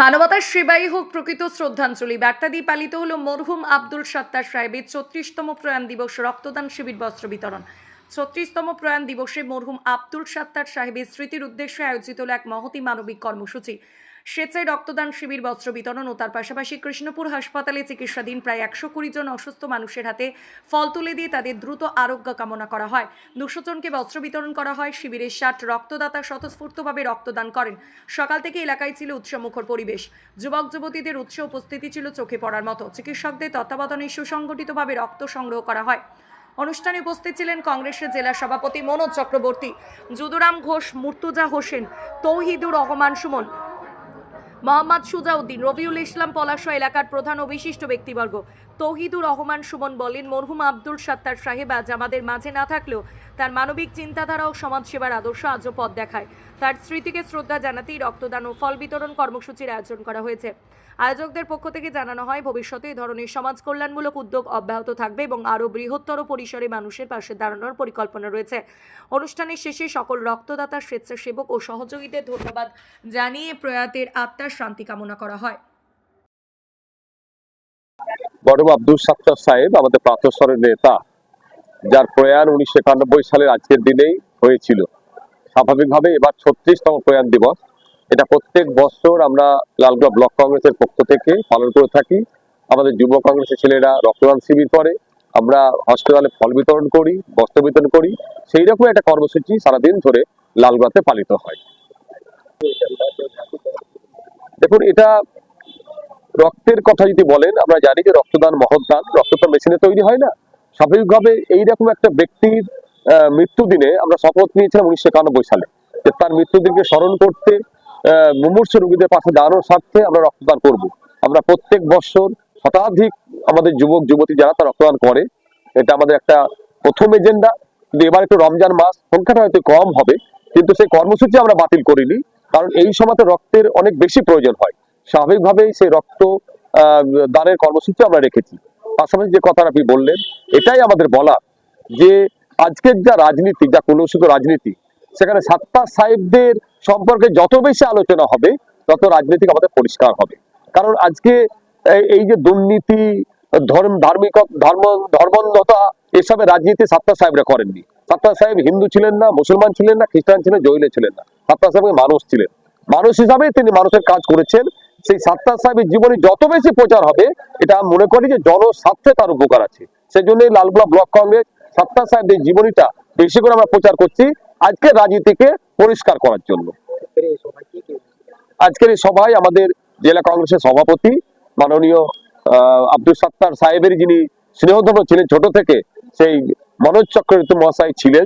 মানবতার সেবাই হোক প্রকৃত শ্রদ্ধাঞ্জলি বার্তা দিয়ে পালিত হলো মরহুম আব্দুল সাত্তার সাহেবের ৩৬তম প্রয়াণ দিবস রক্তদান শিবির বস্ত্র বিতরণ। ৩৬তম প্রয়াণ দিবসে মরহুম আব্দুল সাত্তার সাহেবের স্মৃতির উদ্দেশ্যে আয়োজিত হল এক মহতী মানবিক কর্মসূচি। স্বেচ্ছায় রক্তদান শিবির বস্ত্র বিতরণ ও তার পাশাপাশি কৃষ্ণপুর হাসপাতালে চিকিৎসাধীন প্রায় ১২০ জন অসুস্থ মানুষের হাতে ফল তুলে দিয়ে তাদের দ্রুত আরোগ্য কামনা করা হয়। ২০০ জনকে বস্ত্র বিতরণ করা হয়। শিবিরের ৬০ রক্তদাতা স্বতঃস্ফূর্তভাবে রক্তদান করেন। সকাল থেকে এলাকায় ছিল উৎসবমুখর পরিবেশ। যুবক যুবতীদের উৎস উপস্থিতি ছিল চোখে পড়ার মতো। চিকিৎসকদের তত্ত্বাবধানে সুসংগঠিতভাবে রক্ত সংগ্রহ করা হয়। অনুষ্ঠানে উপস্থিত ছিলেন কংগ্রেসের জেলা সভাপতি মনোজ চক্রবর্তী, যদুরাম ঘোষ, মুর্তুজা হোসেন, তৌহিদুর রহমান সুমন, মোহাম্মদ সুজাউদ্দিন, রবিউল ইসলাম পলাশ এলাকার প্রধান ও বিশিষ্ট ব্যক্তিবর্গ। তৌহিদুর রহমান সুমন বলেন, মরহুম আব্দুল সাত্তার সাহেব আজ আমাদের মাঝে না থাকলেও তার মানবিক চিন্তাধারা ও সমাজসেবার আদর্শ আজও পথ দেখায়। তার স্মৃতিকে শ্রদ্ধা জানাতেই রক্তদান ও ফল বিতরণ কর্মসূচির আয়োজন করা হয়েছে। আয়োজকদের পক্ষ থেকে জানানো হয়, ভবিষ্যতে এই ধরনের সমাজ কল্যাণমূলক উদ্যোগ অব্যাহত থাকবে এবং আরও বৃহত্তর পরিসরে মানুষের পাশে দাঁড়ানোর পরিকল্পনা রয়েছে। অনুষ্ঠানের শেষে সকল রক্তদাতা, স্বেচ্ছাসেবক ও সহযোগীদের ধন্যবাদ জানিয়ে প্রয়াতের আত্মার শান্তি কামনা করা হয়। মরহুম আব্দুল সাত্তার সাহেব আমাদের প্রাতঃস্তরের নেতা, যার প্রয়াণ 1991 সালের আজকের দিনেই হয়েছিল। স্বাভাবিকভাবে এবার 36তম প্রয়াণ দিবস। এটা প্রত্যেক বছর আমরা লালগোলা ব্লক কংগ্রেসের পক্ষ থেকে পালন করে থাকি। আমাদের যুব কংগ্রেসের ছেলেরা রক্তদান শিবির করে, আমরা হসপিটালে ফল বিতরণ করি, বস্ত্র বিতরণ করি। সেই রকম একটা কর্মসূচি সারাদিন ধরে লালগোলাতে পালিত হয়। দেখুন, এটা রক্তের কথা যদি বলেন, আমরা জানি যে রক্তদান মহৎ দান। রক্ত তো মেশিনে তৈরি হয় না। স্বাভাবিকভাবে এইরকম একটা ব্যক্তির মৃত্যু দিনে আমরা শপথ নিয়েছিলাম 1991 সালে যে তার মৃত্যুদিনকে স্মরণ করতে, মুমূর্ষু রোগীদের পাশে দাঁড়ানোর স্বার্থে আমরা রক্তদান করব। আমরা প্রত্যেক বছর শতাধিক আমাদের যুবক যুবতী যারা তারা রক্তদান করে, এটা আমাদের একটা প্রথম এজেন্ডা। কিন্তু এবার একটু রমজান মাস, সংখ্যাটা হয়তো কম হবে, কিন্তু সেই কর্মসূচি আমরা বাতিল করিনি, কারণ এই সময়তে রক্তের অনেক বেশি প্রয়োজন হয়। স্বাভাবিকভাবেই সেই রক্ত দানের কর্মসূচি আমরা রেখেছি। পাশাপাশি যে কথাটা আপনি বললেন, এটাই আমাদের বলা যে আজকের যা রাজনীতি, যা কলুষিত রাজনীতি, সেখানে সাত্তার সাহেবদের সম্পর্কে যত বেশি আলোচনা হবে তত রাজনীতি আমাদের পরিষ্কার হবে। কারণ আজকে এই যে দুর্নীতি, ধর্মান্ধতা, এসবের রাজনীতি সাত্তার সাহেবরা করেননি। সাত্তার সাহেব হিন্দু ছিলেন না, মুসলমান ছিলেন না, খ্রিস্টান ছিলেন, জৈন ছিলেন না। সাত্তার সাহেব মানুষ ছিলেন। মানুষ হিসাবে তিনি মানুষের কাজ করেছেন। সেই সাত্তার সাহেবের জীবনে যত বেশি প্রচার হবে, এটা মনে করি যে জনস্বার্থে তার উপকার আছে। সেই জন্যই লালগোলা ব্লক কংগ্রেস সাত্তার সাহেবের জীবনীটা বেশি করে আমরা প্রচার করছি, আজকের রাজনীতিকে পরিষ্কার করার জন্য। আজকের এই সভায় আমাদের জেলা কংগ্রেসের সভাপতি মাননীয় আব্দুল সাত্তার সাহেবের যিনি স্নেহধন্য ছিলেন ছোট থেকে, সেই মনোজ চক্রবর্তী মহাশয় ছিলেন।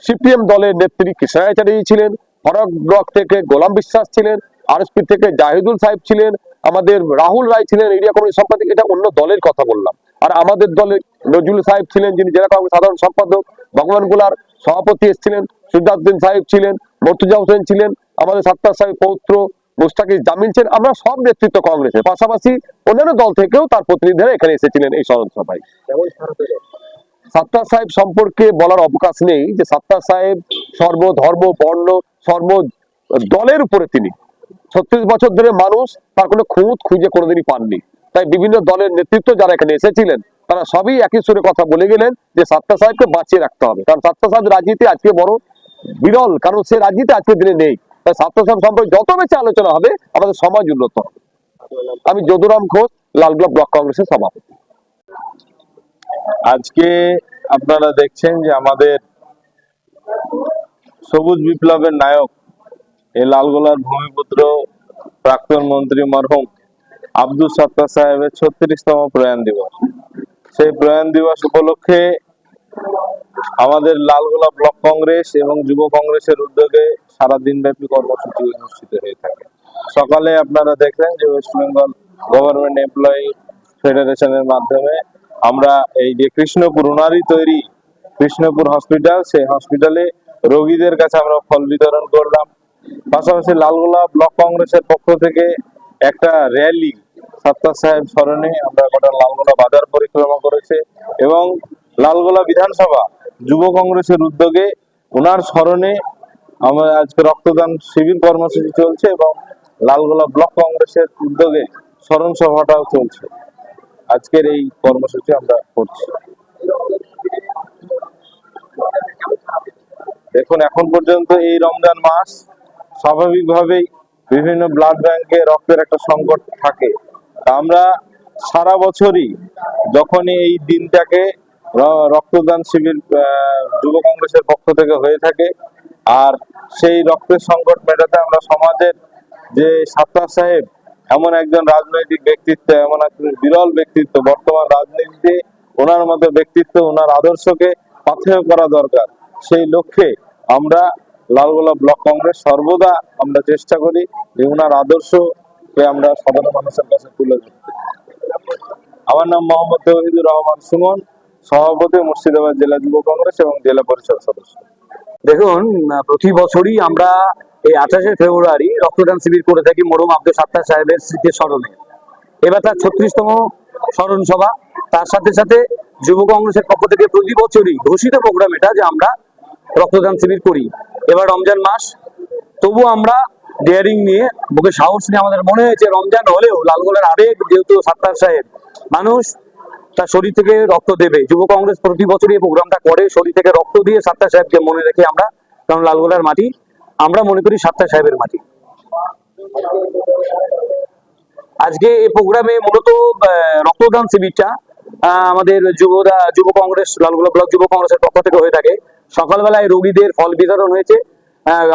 সিপিএম দলের নেত্রী কৃষ্ণা চ্যাটার্জি ছিলেন। ফরক ব্লক থেকে গোলাম বিশ্বাস ছিলেন। আরএসপি থেকে জাহিদুল সাহেব ছিলেন। আমাদের রাহুল রায় ছিলেন এরিয়া কমিটির সম্পাদক। এটা অন্য দলের কথা বললাম। আর আমাদের দলের নজরুল সাহেব ছিলেন, যিনি জেলা কংগ্রেস সাধারণ সম্পাদক। ভগবান গোলার সভাপতি এসেছিলেন। সুজাউদ্দিন সাহেব ছিলেন। মুর্তুজা হোসেন ছিলেন। আমাদের সাত্তার সাহেব পৌত্র মুস্তাকিজ জামিল ছিলেন। আমরা সব নেতৃত্ব কংগ্রেসের, পাশাপাশি অন্যান্য দল থেকেও তার প্রতিনিধিরা এখানে এসেছিলেন এই স্মরণ সভায়। সাত্তার সাহেব সম্পর্কে বলার অবকাশ নেই যে সাত্তার সাহেব সর্বধর্ম, বর্ণ, সর্ব দলের উপরে তিনি 36 বছর ধরে মানুষ তার কোনো খুঁত খুঁজে কোনোদিনই পাননি। তাই বিভিন্ন দলের নেতৃত্ব যারা এখানে এসেছিলেন তারা সবই একই সুরে কথা বলে গেলেন যে সাত্তার সাহেবকে বাঁচিয়ে রাখতে হবে। কারণ সাত্তার সাহেব রাজনীতি আজকে বড় বিরল, কারণ সে রাজনীতি আজকের দিনে নেই। তাই সাত্তার সাহেব সম্পর্কে যত বেশি আলোচনা হবে আমাদের সমাজ উন্নত হবে। আমি যদুরাম ঘোষ, লালগোলা ব্লক কংগ্রেসের সভাপতি। আজকে আপনারা দেখছেন যে আমাদের সবুজ বিপ্লবের নায়ক, এই লালগোলার ভূমিপুত্র প্রাক্তন মন্ত্রী মরহুম আব্দুল সাত্তার সাহেবের 36তম প্রয়াণ দিবস। সেই প্রয়াণ দিবস উপলক্ষে আমাদের লালগোলা ব্লক কংগ্রেস এবং যুব কংগ্রেসের উদ্যোগে সারা দিনব্যাপী কর্মসূচি অনুষ্ঠিত হয়ে থাকে। সকালে আপনারা দেখলেন যে ওয়েস্ট বেঙ্গল গভর্নমেন্ট এমপ্লয়ি ফেডারেশনের মাধ্যমে আমরা এই যে কৃষ্ণপুর ওনারই তৈরি কৃষ্ণপুর হসপিটাল, সেই হসপিটালে রোগীদের কাছে আমরা ফল বিতরণ করলাম। পাশাপাশি লালগোলা ব্লক কংগ্রেসের পক্ষ থেকে একটা র্যালি সাত্তার সাহেব স্মরণে আমরা গোটা লালগোলা বাজার পরিক্রমা করেছে এবং লালগোলা বিধানসভা যুব কংগ্রেসের উদ্যোগে ওনার স্মরণে আমরা আজকে রক্তদান শিবির কর্মসূচি চলছে এবং লালগোলা ব্লক কংগ্রেসের উদ্যোগে স্মরণ সভাটাও চলছে। আজকের এই কর্মসূচি আমরা করছি। দেখুন, এখন পর্যন্ত এই রমজান মাস স্বাভাবিকভাবেই বিভিন্ন ব্লাড ব্যাংকে রক্তের একটা সংকট থাকে। তা আমরা সারা বছরই যখনই এই দিনটাকে রক্তদান শিবির যুব কংগ্রেসের পক্ষ থেকে হয়ে থাকে, আর সেই রক্তের সংকট মেটাতে আমরা সমাজের যে সাত্তার সাহেব এমন একজন রাজনৈতিক ব্যক্তিত্ব, এমন একজন বিরল ব্যক্তিত্ব বর্তমান রাজনীতিতে, ওনার মতো ব্যক্তিত্ব, ওনার আদর্শকে পাথেয় করা দরকার। সেই লক্ষ্যে আমরা লালগোলা ব্লক কংগ্রেস সর্বদা আমরা চেষ্টা করি যে ওনার আদর্শকে আমরা সাধারণ মানুষের কাছে তুলে ধরতে। আমার নাম মোহাম্মদ তৌহিদুর রহমান সুমন, সভাপতি মুর্শিদাবাদ জেলা যুব কংগ্রেস এবং জেলা পরিষদ সদস্য। দেখুন, প্রতি বছরই আমরা এই 28শে ফেব্রুয়ারি রক্তদান শিবির করে থাকি মরহুম আব্দুল সাত্তার সাহেবের স্মৃতির স্মরণে। এবার তার 36তম স্মরণ সভা। তার সাথে সাথে যুব কংগ্রেসের পক্ষ থেকে প্রতি বছরই ঘোষিত প্রোগ্রাম এটা যে আমরা রক্তদান শিবির করি। এবার রমজান মাস, তবু আমরা ডেয়ারিং নিয়ে, বুকে সাহস নিয়ে, আমাদের মনে হয়েছে রমজান হলেও লালগোলার আবেগ যেহেতু সাত্তার সাহেব, মানুষ তার শরীর থেকে রক্ত দেবে। যুব কংগ্রেস প্রতি বছরই এই প্রোগ্রামটা করে, শরীর থেকে রক্ত দিয়ে সাত্তার সাহেবকে মনে রেখে আমরা, কারণ লালগোলার মাটি আমরা মনে করি সাত্তার সাহেবের মাটি। আজকে এই প্রোগ্রামে মূলত রক্তদান শিবিরটা আমাদের যুব কংগ্রেস লালগোলা ব্লক যুব কংগ্রেসের পক্ষ থেকে হয়ে থাকে। সকালবেলায় রোগীদের ফল বিতরণ হয়েছে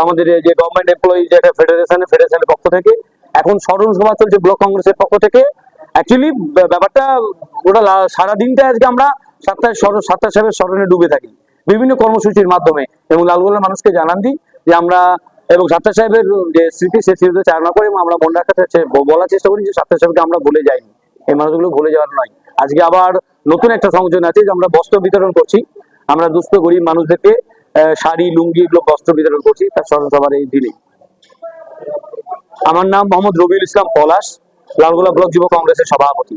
আমাদের যে গভর্নমেন্ট এমপ্লয়ি যে একটা ফেডারেশনের পক্ষ থেকে। এখন স্মরণ সভা চলছে ব্লক কংগ্রেসের পক্ষ থেকে। অ্যাকচুয়ালি ব্যাপারটা ওটা সারা দিনটা আজকে আমরা সাত্তার সাহেবের স্মরণে ডুবে থাকি বিভিন্ন কর্মসূচির মাধ্যমে, এবং লালগোলার মানুষকে জানান দিই যে আমরা, এবং সাত্তার সাহেবের যে স্মৃতি, সেই স্মৃতিতে চালনা করে আমরা মনে রাখার বলার চেষ্টা করি যে সাত্তার সাহেবকে আমরা ভুলে যাইনি, এই মানুষগুলো ভুলে যাওয়ার নয়। আজকে আবার নতুন একটা সংযোজন আছে যে আমরা বস্ত্র বিতরণ করছি। আমরা দুস্থ গরিব মানুষদেরকে শাড়ি, লুঙ্গি, এগুলো বস্ত্র বিতরণ করছি তার স্মরণ সভার এই দিনে। আমার নাম মোহাম্মদ রবিউল ইসলাম পলাশ, লালগোলা ব্লক যুব কংগ্রেসের সভাপতি।